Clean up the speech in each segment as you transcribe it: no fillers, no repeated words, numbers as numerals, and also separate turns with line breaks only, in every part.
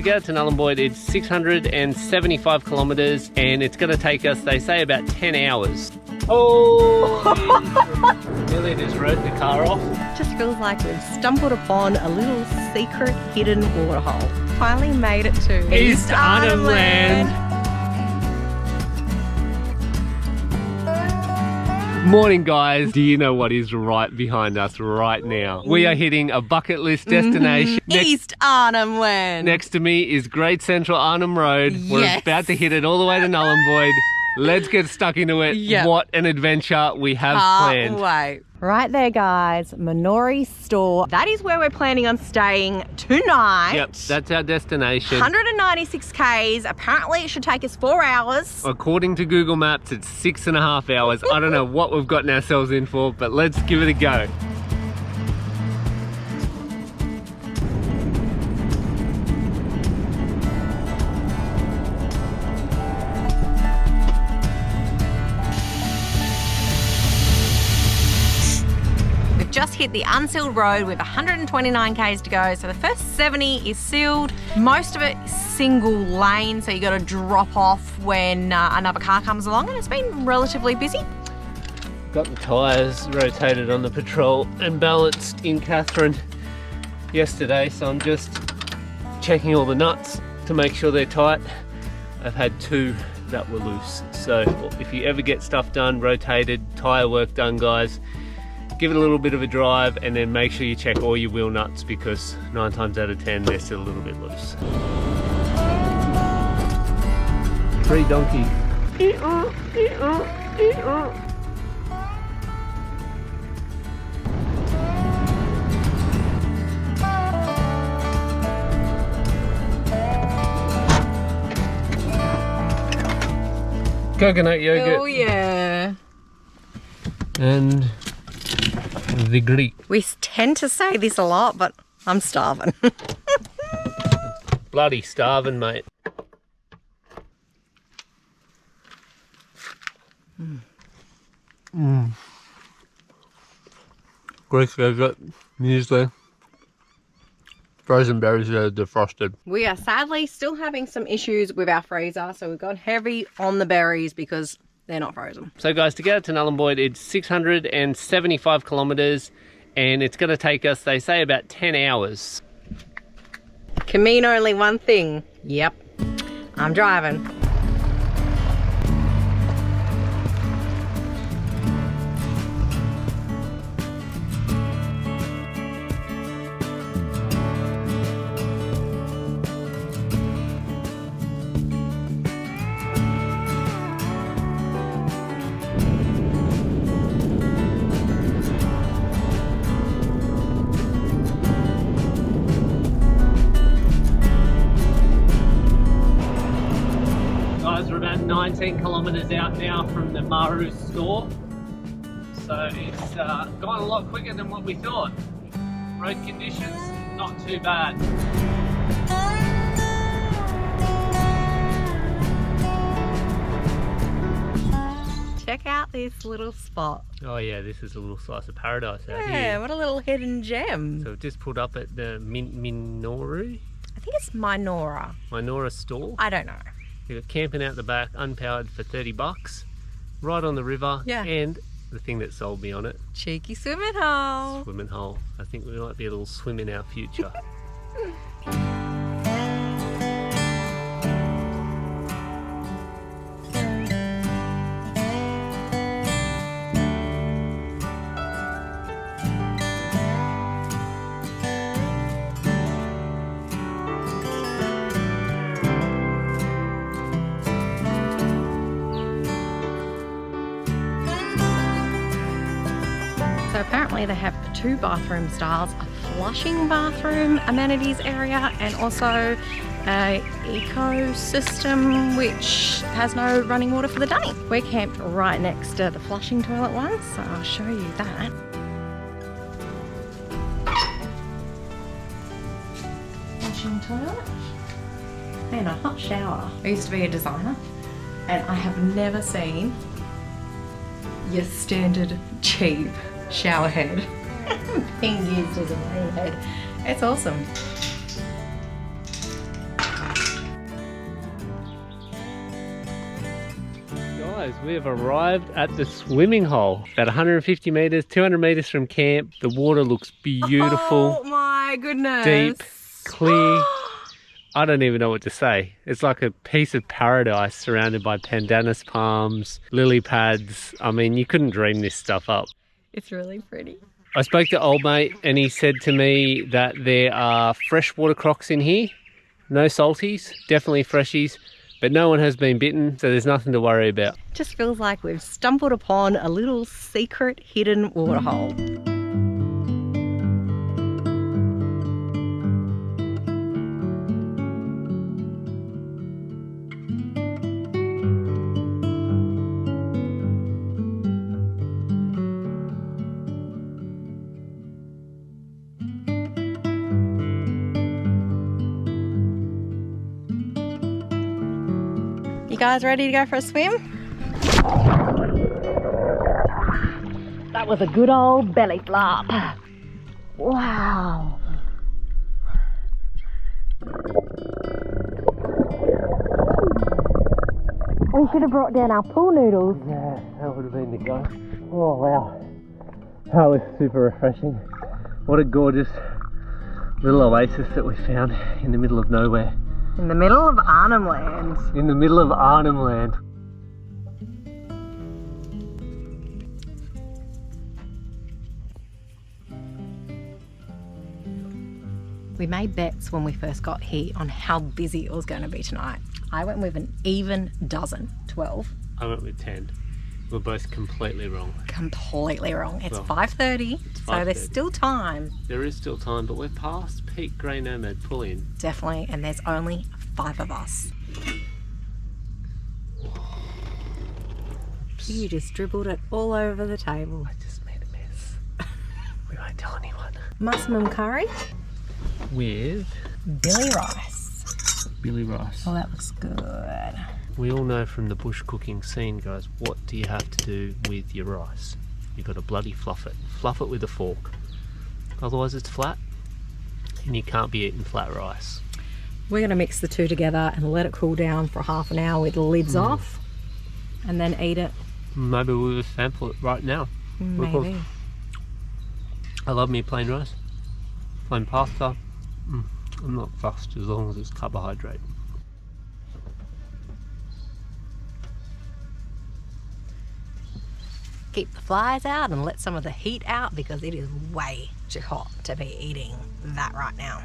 to get to Nhulunbuy, it's 675 kilometres and it's going to take us, they say, about 10 hours. Oh! Nearly just wrote the car off.
Just feels like we've stumbled upon a little secret hidden waterhole. Finally made it to
East Arnhem Land. Morning guys, do you know what is right behind us right now? We are hitting a bucket list destination.
East Arnhem Land.
Next to me is Great Central Arnhem Road. We're about to hit it all the way to Nhulunbuy. Let's get stuck into it. Yep. What an adventure we have planned.
Wait. Right there, guys, Mainour Store. That is where we're planning on staying tonight.
Yep, that's our destination.
196 Ks. Apparently it should take us 4 hours.
According to Google Maps, it's 6.5 hours. I don't know what we've gotten ourselves in for, but let's give it a go.
Just hit the unsealed road with 129 Ks to go. So the first 70 is sealed. Most of it is single lane, so you got to drop off when another car comes along, and it's been relatively busy.
Got the tyres rotated on the Patrol and balanced in Catherine yesterday, so I'm just checking all the nuts to make sure they're tight. I've had 2 that were loose. So if you ever get stuff done, rotated, tyre work done, guys, give it a little bit of a drive and then make sure you check all your wheel nuts, because 9 times out of 10 they're still a little bit loose. Free donkey. Coconut yogurt.
Oh yeah.
And the Greek.
We tend to say this a lot, but I'm starving.
Bloody starving, mate. Greek yogurt, muesli. Frozen berries that are defrosted.
We are sadly still having some issues with our freezer, so we've gone heavy on the berries because they're not frozen.
So guys, to get to Nhulunbuy, it's 675 kilometres and it's going to take us, they say, about 10 hours.
Can mean only one thing. Yep, I'm driving.
We're about 19 kilometres out now from the Mainour Store, so it's gone a lot quicker than what we thought. Road conditions, not too bad.
Check out this little spot.
Oh yeah, this is a little slice of paradise out here.
Yeah, what a little hidden gem.
So we've just pulled up at the Mainour?
I think it's Mainour
Store.
I don't know.
You've got camping out the back, unpowered for 30 bucks, right on the river.
Yeah.
And the thing that sold me on it,
Cheeky swimming hole.
swimming hole. I think we might be a little swim in our future.
So apparently they have 2 bathroom styles, a flushing bathroom amenities area and also an ecosystem which has no running water for the day. We're camped right next to the flushing toilet one, so I'll show you that. Flushing toilet and a hot shower. I used to be a designer and I have never seen your standard cheap shower head being used as a main head. It's awesome.
Guys, we have arrived at the swimming hole. About 150 metres, 200 metres from camp. The water looks beautiful.
Oh my goodness.
Deep, clear. I don't even know what to say. It's like a piece of paradise surrounded by pandanus palms, lily pads. I mean, you couldn't dream this stuff up.
It's really pretty.
I spoke to old mate and he said to me that there are freshwater crocs in here. No salties, definitely freshies, but no one has been bitten, so there's nothing to worry about.
Just feels like we've stumbled upon a little secret hidden waterhole. You guys ready to go for a swim? That was a good old belly flop. Wow. We should have brought down our pool noodles.
Yeah, that would have been the go. Oh wow. That was super refreshing. What a gorgeous little oasis that we found in the middle of nowhere.
In the middle of Arnhem Land.
In the middle of Arnhem Land.
We made bets when we first got here on how busy it was going to be tonight. I went with an even dozen, 12.
I went with 10. We're both completely wrong.
Completely wrong. It's
Well,
5:30, so
5:30.
there's still time.
There is still time, but we're past peak grey nomad pull-in.
Definitely, and there's only 5 of us. You just dribbled it all over the table.
I just made a mess. We won't tell anyone.
Mushroom curry,
With
billy rice.
Billy rice.
Oh, that looks good.
We all know from the bush cooking scene, guys, what do you have to do with your rice? You've got to bloody fluff it. Fluff it with a fork. Otherwise it's flat, and you can't be eating flat rice.
We're going to mix the two together and let it cool down for half an hour with the lids off, and then eat it.
Maybe we'll just sample it right now.
Maybe.
I love me plain rice. Plain pasta. I'm not fussed as long as it's carbohydrate.
Keep the flies out and let some of the heat out because it is way too hot to be eating that right now.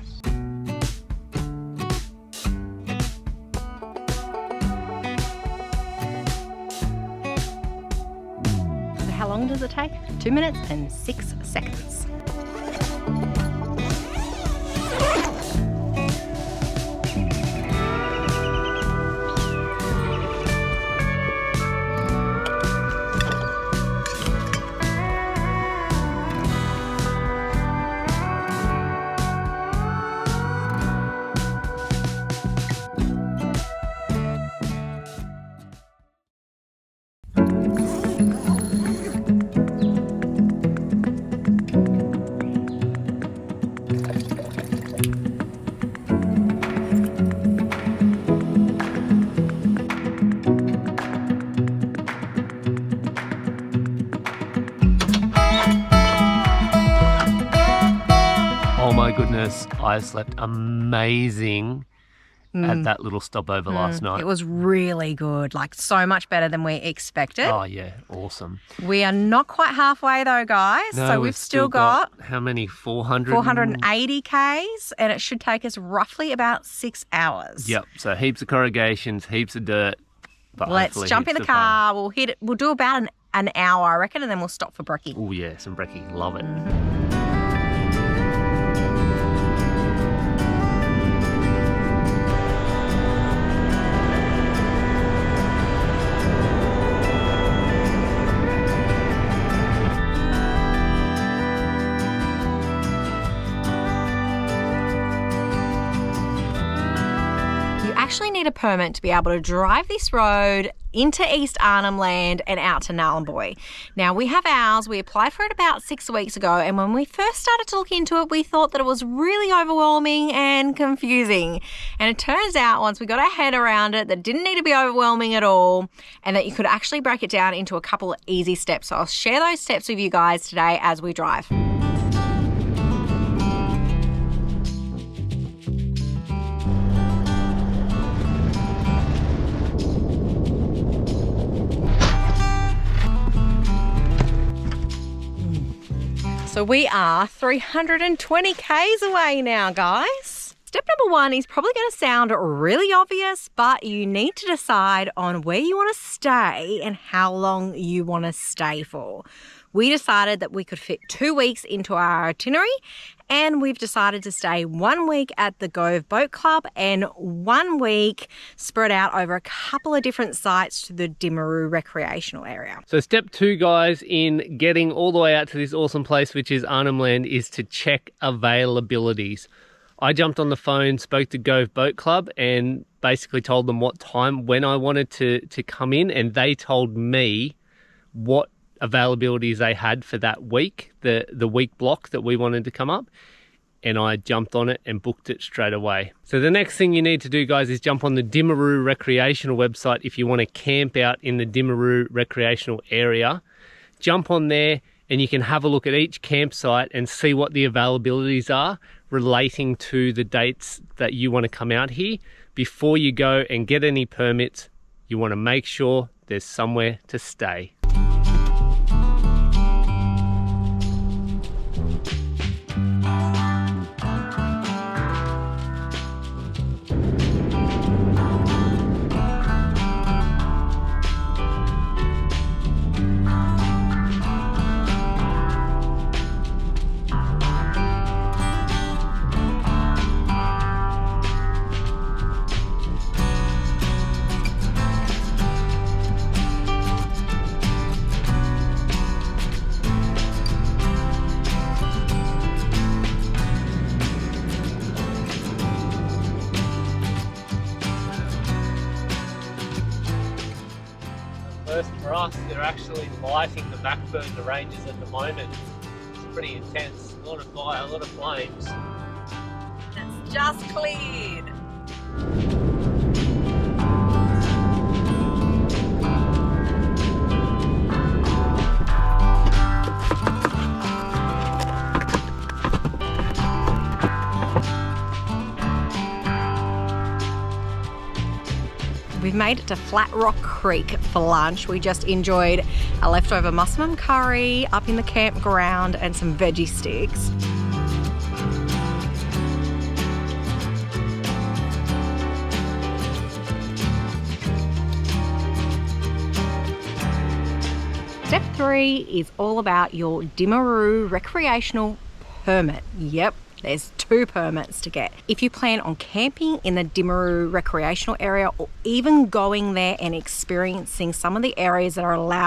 So how long does it take? 2 minutes and 6 seconds.
Oh my goodness, I slept amazing at that little stopover last night.
It was really good, like so much better than we expected.
Oh yeah, awesome.
We are not quite halfway though, guys.
No,
So we've still got
how many? 400?
480 Ks, and it should take us roughly about 6 hours.
Yep, so heaps of corrugations, heaps of dirt. But
Let's jump in the car. We'll hit it. We'll do about an hour, I reckon, and then we'll stop for brekkie.
Oh yeah, some brekkie, love it.
actually need a permit to be able to drive this road into East Arnhem Land and out to Nhulunbuy. Now, we have ours. We applied for it about 6 weeks ago, and when we first started to look into it, we thought that it was really overwhelming and confusing. And it turns out, once we got our head around it, that didn't need to be overwhelming at all, and that you could actually break it down into a couple of easy steps. So I'll share those steps with you guys today as we drive. So we are 320 k's away now, guys. Step number 1 is probably going to sound really obvious, but you need to decide on where you want to stay and how long you want to stay for. We decided that we could fit 2 weeks into our itinerary, and we've decided to stay 1 week at the Gove Boat Club and 1 week spread out over a couple of different sites to the Dimmeroo recreational area.
So step 2, guys, in getting all the way out to this awesome place, which is Arnhem Land, is to check availabilities. I jumped on the phone, spoke to Gove Boat Club, and basically told them what time, when I wanted to come in, and they told me what availabilities they had for that week, the week block that we wanted to come up, and I jumped on it and booked it straight away. So the next thing you need to do, guys, is jump on the Dimmeroo recreational website if you want to camp out in the Dimmeroo recreational area. Jump on there and you can have a look at each campsite and see what the availabilities are relating to the dates that you want to come out here. Before you go and get any permits, you want to make sure there's somewhere to stay. First for us, they're actually lighting the backburner ranges at the moment. It's pretty intense, a lot of fire, a lot of flames.
It's just cleared. We've made it to Flat Rock Creek for lunch. We just enjoyed a leftover mussum curry up in the campground and some veggie sticks. Step 3 is all about your Dimmeroo recreational permit. Yep. There's 2 permits to get. If you plan on camping in the Dimmeroo recreational area or even going there and experiencing some of the areas that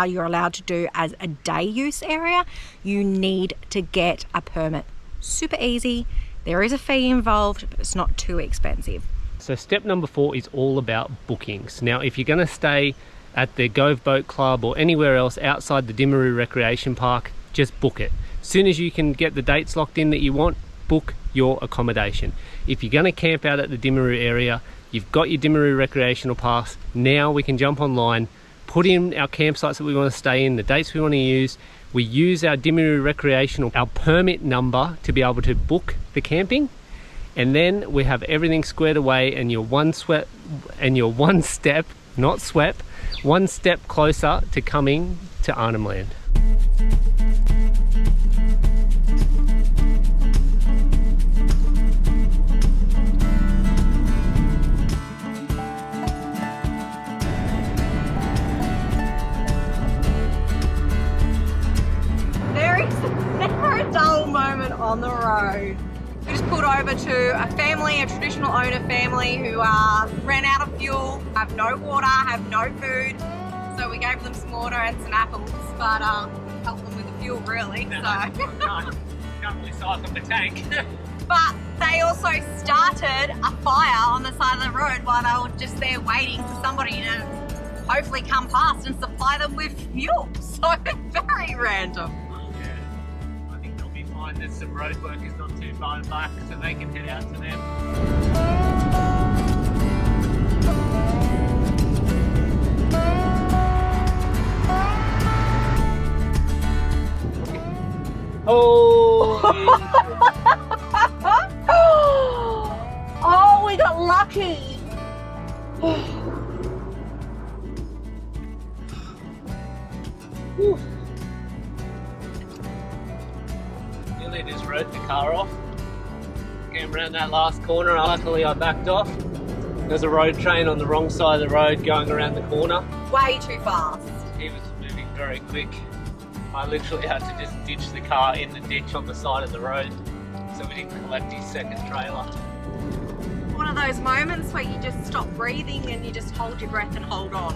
you're allowed to do as a day use area, you need to get a permit. Super easy. There is a fee involved, but it's not too expensive.
So step number 4 is all about bookings. Now, if you're going to stay at the Gove Boat Club or anywhere else outside the Dimmeroo Recreation Park, just book it. As soon as you can get the dates locked in that you want, book your accommodation. If you're going to camp out at the Dimmeroo area, you've got your Dimmeroo recreational pass. Now we can jump online, put in our campsites that we want to stay in, the dates we want to use. We use our Dimmeroo recreational, our permit number, to be able to book the camping, and then we have everything squared away, and you're one step closer to coming to Arnhem Land.
On the road. We just pulled over to a family, a traditional owner family who ran out of fuel, have no water, have no food. So we gave them some water and some apples, but helped them with the fuel really.
Can't really size up the tank.
But they also started a fire on the side of the road while they were just there waiting for somebody to hopefully come past and supply them with fuel. So very random.
Yeah, I think they'll be fine. There's some road workers not too far back, so they can head out to them. Oh!
Oh, we got lucky.
Nearly just wrote the car off. Came around that last corner. Luckily, I backed off. There's a road train on the wrong side of the road going around the corner.
Way too fast.
He was moving very quick. I literally had to just ditch the car in the ditch on the side of the road so we didn't collect his second trailer.
One of those moments where you just stop breathing and you just hold your breath and hold on.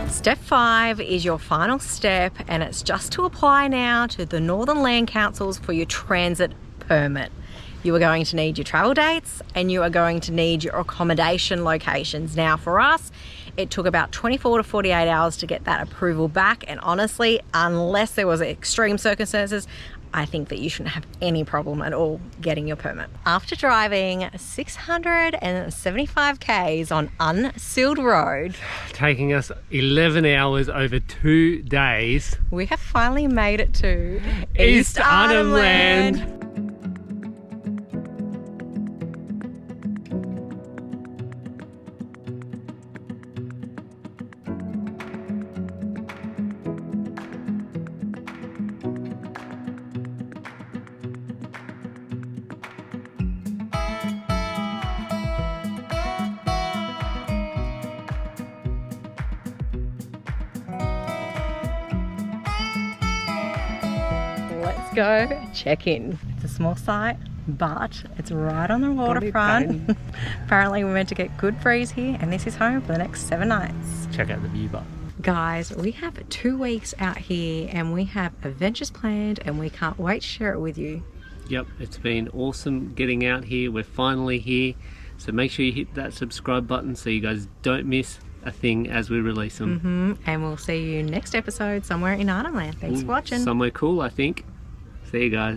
Step 5 is your final step, and it's just to apply now to the Northern Land Councils for your transit permit. You are going to need your travel dates and you are going to need your accommodation locations. Now for us, it took about 24 to 48 hours to get that approval back, and honestly, unless there was extreme circumstances, I think that you shouldn't have any problem at all getting your permit. After driving 675 k's on unsealed road,
taking us 11 hours over 2 days,
we have finally made it to
East Arnhem Land.
Let's go check in. It's a small site, but it's right on the waterfront. Apparently we're meant to get good breeze here, and this is home for the next 7 nights.
Check out the view bar.
Guys, we have 2 weeks out here and we have adventures planned, and we can't wait to share it with you.
Yep, it's been awesome getting out here. We're finally here. So make sure you hit that subscribe button so you guys don't miss a thing as we release them.
And we'll see you next episode somewhere in Arnhem Land. Thanks for watching.
Somewhere cool, I think. See you guys.